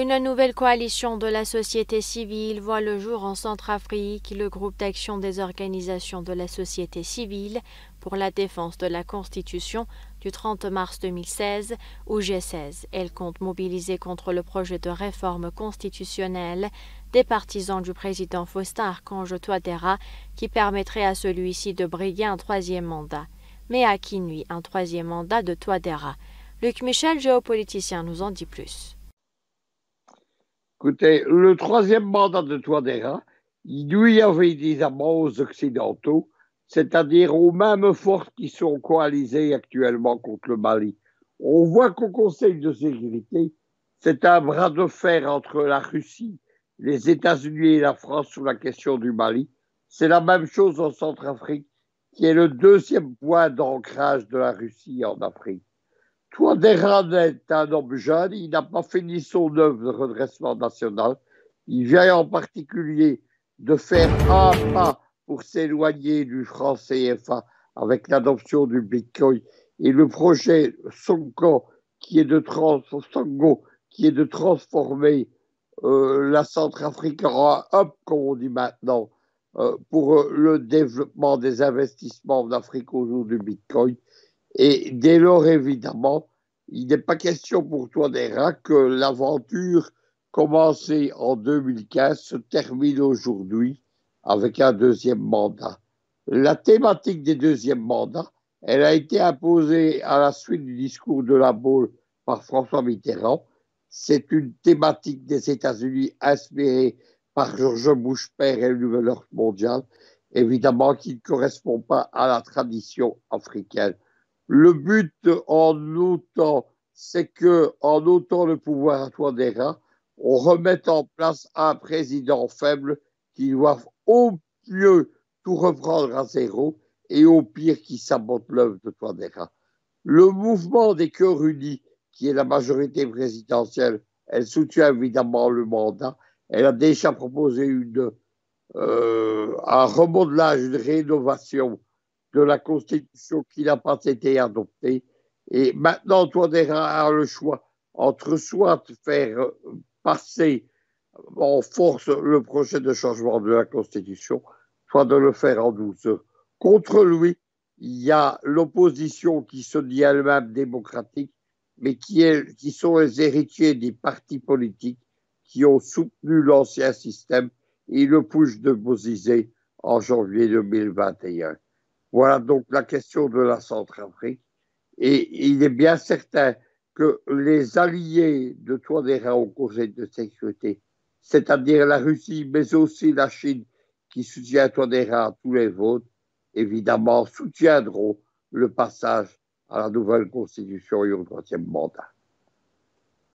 Une nouvelle coalition de la société civile voit le jour en Centrafrique, le groupe d'action des organisations de la société civile pour la défense de la Constitution du 30 mars 2016 ou G16. Elle compte mobiliser contre le projet de réforme constitutionnelle des partisans du président Faustin Archange Touadéra qui permettrait à celui-ci de briguer un troisième mandat. Mais à qui nuit un troisième mandat de Touadéra? Luc Michel, géopoliticien, nous en dit plus. Écoutez, le troisième mandat de Touadéra, il nuit évidemment aux Occidentaux, c'est-à-dire aux mêmes forces qui sont coalisées actuellement contre le Mali. On voit qu'au Conseil de sécurité, c'est un bras de fer entre la Russie, les États-Unis et la France sur la question du Mali. C'est la même chose en Centrafrique, qui est le deuxième point d'ancrage de la Russie en Afrique. Touadéra est un homme jeune, il n'a pas fini son œuvre de redressement national. Il vient en particulier de faire un pas pour s'éloigner du franc CFA avec l'adoption du Bitcoin et le projet Songo qui est de, Songo, qui est de transformer la Centrafrique en un hub, comme on dit maintenant, pour le développement des investissements en Afrique autour du Bitcoin. Et dès lors, évidemment, il n'est pas question pour Touadéra que l'aventure commencée en 2015 se termine aujourd'hui avec un deuxième mandat. La thématique des deuxièmes mandats, elle a été imposée à la suite du discours de la Baule par François Mitterrand. C'est une thématique des États-Unis inspirée par George Bush père et le nouvel ordre mondial, évidemment qui ne correspond pas à la tradition africaine. Le but en autant, c'est que, en ôtant le pouvoir à Touadéra, on remette en place un président faible qui doit au mieux tout reprendre à zéro et au pire qui sabote l'œuvre de Touadéra. Le mouvement des cœurs unis, qui est la majorité présidentielle, elle soutient évidemment le mandat. Elle a déjà proposé un remodelage, une rénovation de la Constitution qui n'a pas été adoptée. Et maintenant, Touadéra a le choix entre soit faire passer en force le projet de changement de la Constitution, soit de le faire en douceur. Contre lui, il y a l'opposition qui se dit elle-même démocratique, mais qui sont les héritiers des partis politiques qui ont soutenu l'ancien système et le push de Bozizé en janvier 2021. Voilà donc la question de la Centrafrique. Et il est bien certain que les alliés de Touadéra au Conseil de sécurité, c'est-à-dire la Russie, mais aussi la Chine, qui soutient Touadéra à tous les votes, évidemment soutiendront le passage à la nouvelle constitution et au troisième mandat.